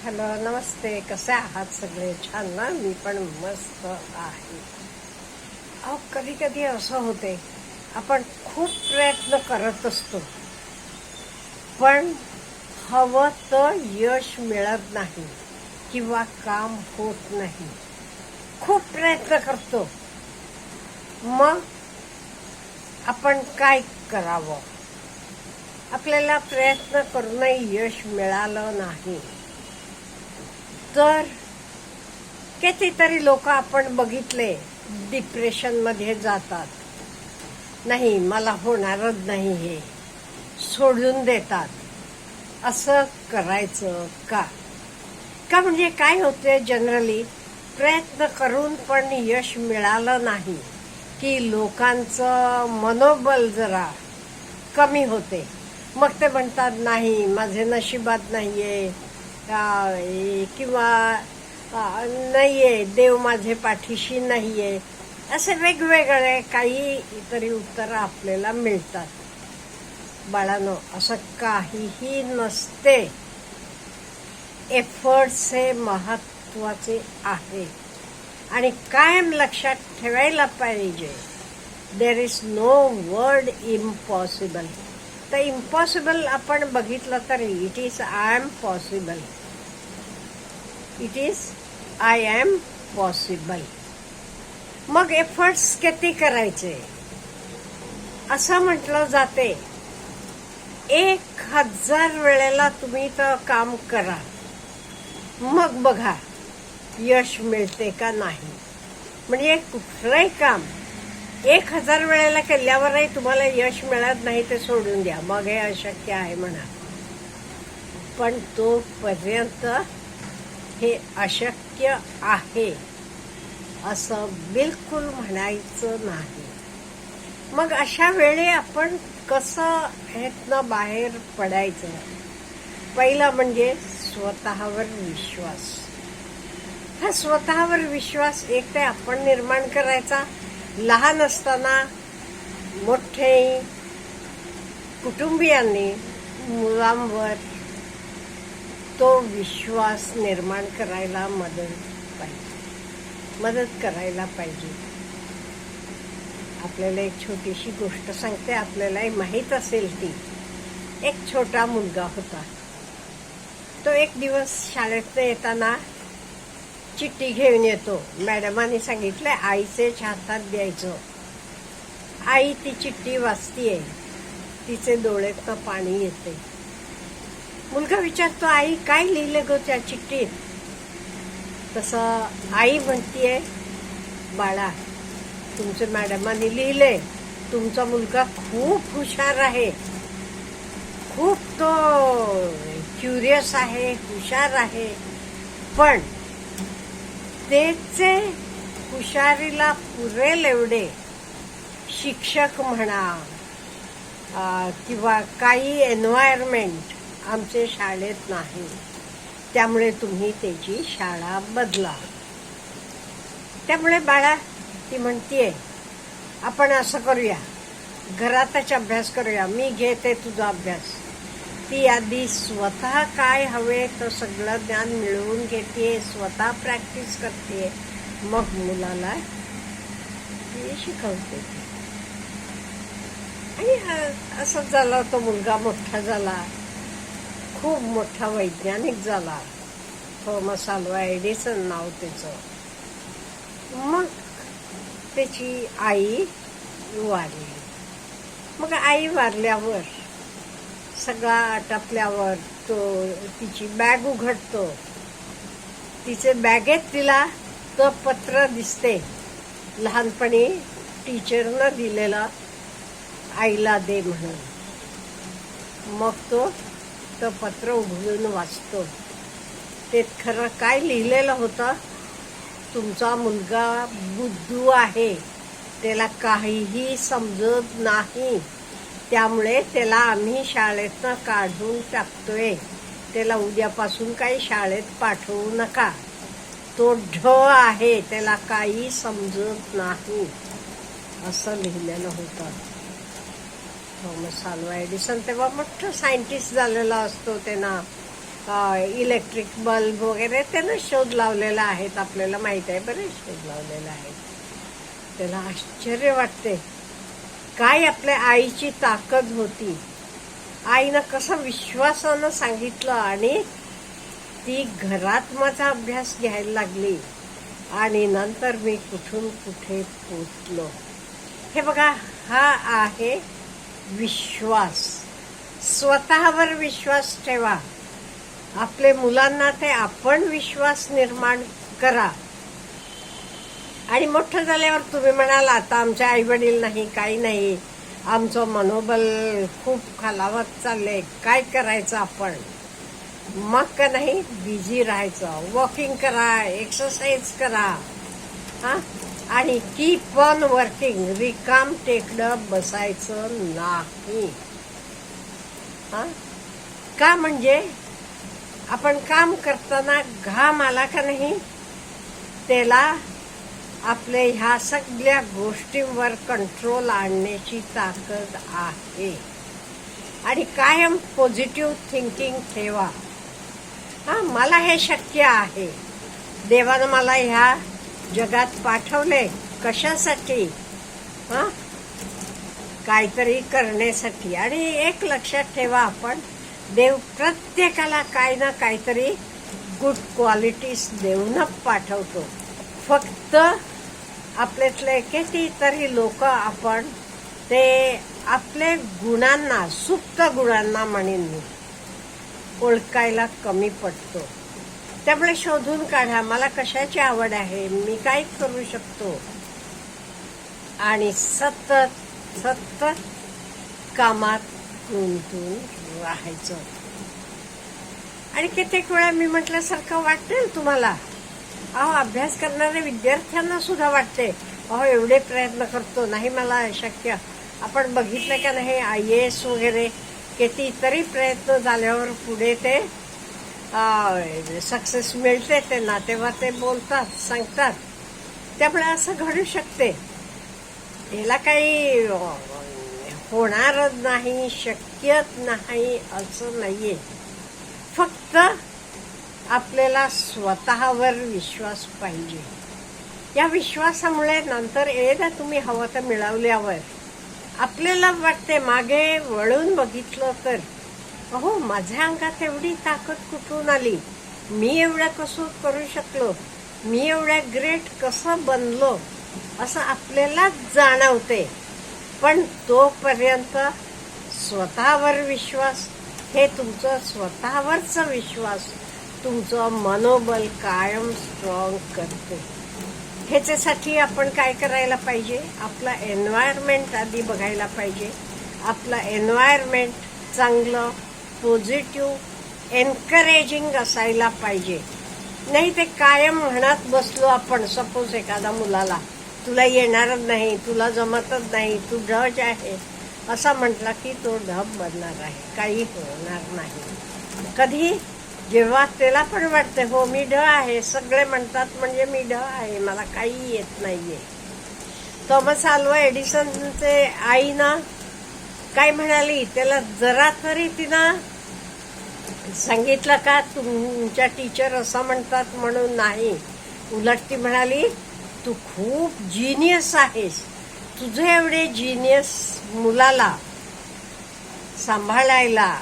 Hello, नमस्ते. कसे आहात सगळे? छान ना? मी पण मस्त आहे. अहो, कधी कधी असं होते, आपण खूप प्रयत्न करत असतो, पण हवं तर यश मिळत नाही किंवा काम होत नाही. खूप प्रयत्न करतो, मग आपण काय करावं? आपल्याला प्रयत्न करूनही यश मिळालं नाही तर कितीतरी लोक आपण बघितले डिप्रेशनमध्ये जातात. नाही, मला होणारच नाही, हे सोडून देतात. असं करायचं का? म्हणजे काय होते, जनरली प्रयत्न करून पण यश मिळालं नाही की लोकांचं मनोबल जरा कमी होते. मग ते म्हणतात, नाही, माझे नशिबात नाहीये, किंवा नाहीये, देव माझे पाठीशी नाहीये. असे वेगवेगळे काही तरी उत्तर आपल्याला मिळतात. बाळांनो, असं काहीही नसते. एफर्ट्स हे महत्वाचे आहे आणि कायम लक्षात ठेवायला पाहिजे, there is no word impossible. तर इम्पॉसिबल आपण बघितलं तरी it is I am possible. It is I am possible. मग एफर्ट्स किती करायचे? असं म्हटलं जाते, 1000 वेळेला तुम्ही तर काम करा, मग बघा यश मिळते का नाही. म्हणजे कुठलंही काम 1000 वेळेला केल्यावरही तुम्हाला यश मिळत नाही ते सोडून द्या, मग हे अशक्य आहे म्हणा. पण तोपर्यंत हे अशक्य आहे असं बिलकुल म्हणायचं नाही. मग अशा वेळी आपण कसं ह्यातनं बाहेर पडायचं? पहिला म्हणजे स्वतःवर विश्वास. हा स्वतःवर विश्वास एक ते आपण निर्माण करायचा. लहान असताना मोठे कुटुंबियांनी मुलांवर तो विश्वास निर्माण करायला मदत करायला पाहिजे. आपल्याला एक छोटीशी गोष्ट सांगते, आपल्यालाही माहीत असेल ती. एक छोटा मुलगा होता. तो एक दिवस शाळेत येताना चिठ्ठी घेऊन येतो. मॅडमांनी सांगितलं आईचेच हातात द्यायचं. आई ती चिठ्ठी वाचतीये, तिचे डोळ्यातनं पाणी येते. मुलगा विचारतो, आई काय लिहिलं गो त्या चिठ्ठीत? तसं आई म्हणतीये, बाळा, तुमच्या मॅडमांनी लिहिले, तुमचा मुलगा खूप हुशार आहे, खूप तो क्युरियस आहे, हुशार आहे, पण त्याचे हुशारीला पुरेल एवढे शिक्षक म्हणा किंवा काही एन्व्हायरमेंट आमच्या शाळेत नाही, त्यामुळे तुम्ही त्याची शाळा बदला. त्यामुळे बाळा, ती म्हणतीये, आपण असं करूया, घरातच अभ्यास करूया, मी घेते तुझा अभ्यास. ती आधी स्वतः काय हवे तर सगळं ज्ञान मिळवून घेते, स्वतः प्रॅक्टिस करते, मग मुलाला ती शिकवते. आणि असंच झालं. तो मुलगा मोठा झाला, खूप मोठा वैज्ञानिक झाला. थॉमस अल्वा एडिसन नाव त्याचं. मग त्याची आई वारली. मग आई वारल्यावर सगळा आटपल्यावर तो तिची बॅग उघडतो. तिचे बॅगेत तिला तो पत्र दिसते, लहानपणी टीचरनं दिलेलं, आईला दे म्हणून. मग तो पत्र उघडून वाचतो. ते खरं काय लिहिलेलं होतं, तुमचा मुलगा बुद्धू आहे, त्याला काहीही समजत नाही, त्यामुळे त्याला आम्ही शाळेतनं काढून टाकतोय, त्याला उद्यापासून काही शाळेत पाठवू नका, तो ढ आहे, त्याला काही समजत नाही, असं लिहिलेलं होतं. थॉमस अल्वा एडिसन तेव्हा मोठं सायंटिस्ट झालेला असतो. त्यांना इलेक्ट्रिक बल्ब वगैरे त्यानं शोध लावलेला आहेत, आपल्याला माहित आहे, बरेच शोध लावलेला आहे. त्याला आश्चर्य वाटते काय आपल्या आईची ताकद होती. आईनं कसं विश्वासानं सांगितलं आणि ती घरात माझा अभ्यास घ्यायला लागली आणि नंतर मी कुठून कुठे पोचलो. हे बघा, हा आहे विश्वास. स्वतःवर विश्वास ठेवा. आपले मुलांना ते आपण विश्वास निर्माण करा. आणि मोठं झाल्यावर तुम्ही म्हणाल आता आमचे आई वडील नाही, काही नाही, आमचं मनोबल खूप खालावत चाललंय, काय करायचं आपण? मग का नाही, बिझी राहायचं, वॉकिंग करा, एक्सरसाइज करा, आणि कीप ऑन वर्किंग. रिकाम टेकडं बसायचं नाही. का म्हणजे आपण काम करताना घाम आला का नाही, त्याला आपले ह्या सगळ्या गोष्टींवर कंट्रोल आणण्याची ताकद आहे. आणि कायम पॉझिटिव्ह थिंकिंग ठेवा. मला हे शक्य आहे. देवानं मला ह्या जगात पाठवले कशासाठी? काहीतरी करण्यासाठी. आणि एक लक्षात ठेवा, आपण देव प्रत्येकाला काय ना काहीतरी गुड क्वालिटीज देऊन पाठवतो. फक्त आपल्यातले कितीतरी लोक आपण ते आपले गुणांना, सुप्त गुणांना म्हणेन मी, ओळखायला कमी पडतो. त्यामुळे शोधून काढा, मला कशाची आवड आहे, मी काय करू शकतो, आणि सतत सतत कामात गुंतून राहायचं. आणि कित्येक वेळा मी म्हटल्यासारखं वाटेल तुम्हाला. अभ्यास करणाऱ्या विद्यार्थ्यांना सुद्धा वाटते, एवढे प्रयत्न करतो, नाही मला शक्य. आपण बघितलं का नाही, IAS वगैरे कितीतरी प्रयत्न झाल्यावर पुढे ते सक्सेस मिळते त्यांना, तेव्हा ते बोलतात, सांगतात. त्यामुळे असं घडू शकते. याला काही होणारच नाही, शक्यच नाही असं नाहीये. फक्त आपल्याला स्वतःवर विश्वास पाहिजे. या विश्वासामुळे नंतर एकदा तुम्ही हवं तर मिळवल्यावर आपल्याला वाटते, मागे वळून बघितलं तर, माझ्या अंगात एवढी ताकद कुठून आली, मी एवढं कसं करू शकलो, मी एवढ्या ग्रेट कसं बनलो, असं आपल्याला जाणवते. पण तोपर्यंत स्वतःवर विश्वास, हे तुमचं स्वतःवरचं विश्वास तुमचं मनोबल कायम स्ट्रॉंग करते. ह्याच्यासाठी आपण काय करायला पाहिजे, आपला एन्व्हायरमेंट आधी बघायला पाहिजे. आपलं एन्व्हायरमेंट चांगलं, पॉझिटिव्ह, एनकरेजिंग असायला पाहिजे. नाही ते कायम म्हणत बसलो आपण, सपोज एखाद्या मुलाला तुला येणारच नाही, तुला जमतच नाही, तू ढज आहे असा म्हटला की तो ढब बनणार आहे, काही होणार नाही. कधी जेव्हा त्याला पण वाटते, मी ढ आहे, सगळे म्हणतात म्हणजे मी ढ आहे, मला काही येत नाहीये. थॉमस अल्वा एडिसनचे आईनं काय म्हणाली, त्याला जरा तरी तिनं सांगितलं का तुमच्या टीचर असं म्हणतात म्हणून नाही. उलट ती म्हणाली, तू खूप जिनियस आहेस, तुझे एवढे जिनियस मुलाला सांभाळायला,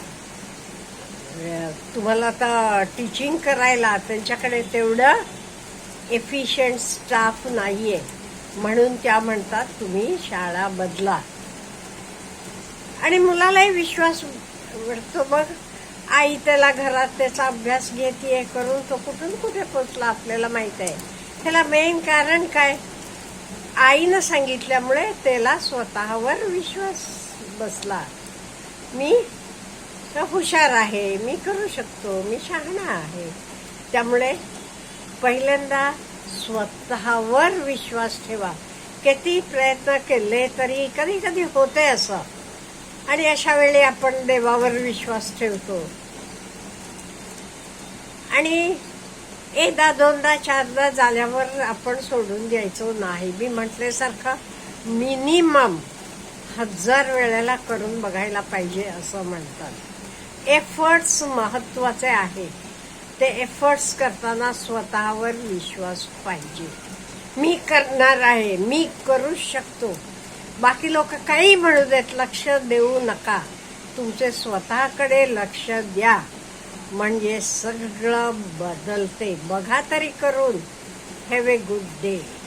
तुम्हाला आता टीचिंग करायला त्यांच्याकडे तेवढं एफिशियंट स्टाफ नाहीये, म्हणून त्या म्हणतात तुम्ही शाळा बदला. आणि मुलालाही विश्वास वाटतो. मग आई त्याला घरात त्याचा अभ्यास घेते करून तो कुठून कुठे पोचला आपल्याला माहित आहे. त्याला मेन कारण काय, आईनं सांगितल्यामुळे त्याला स्वतःवर विश्वास बसला. मी हुशार आहे, मी करू शकतो, मी शहाणा आहे. त्यामुळे पहिल्यांदा स्वतःवर विश्वास ठेवा. किती प्रयत्न केले तरी कधी कधी होते असं, आणि अशा वेळी आपण देवावर विश्वास ठेवतो. आणि एकदा दोनदा चारदा झाल्यावर आपण सोडून द्यायचो नाही. मी म्हटल्यासारखं मिनिमम 1000 वेळेला करून बघायला पाहिजे असं म्हणतात. एफर्ट्स महत्वाचे आहे. ते एफर्ट्स करताना स्वतःवर विश्वास पाहिजे. मी करणार आहे, मी करू शकतो. बाकी लोक काही म्हणू देत, लक्ष देऊ नका. तुमचे स्वतःकडे लक्ष द्या, म्हणजे सगळं बदलते. बघा तरी करून. Have a good day.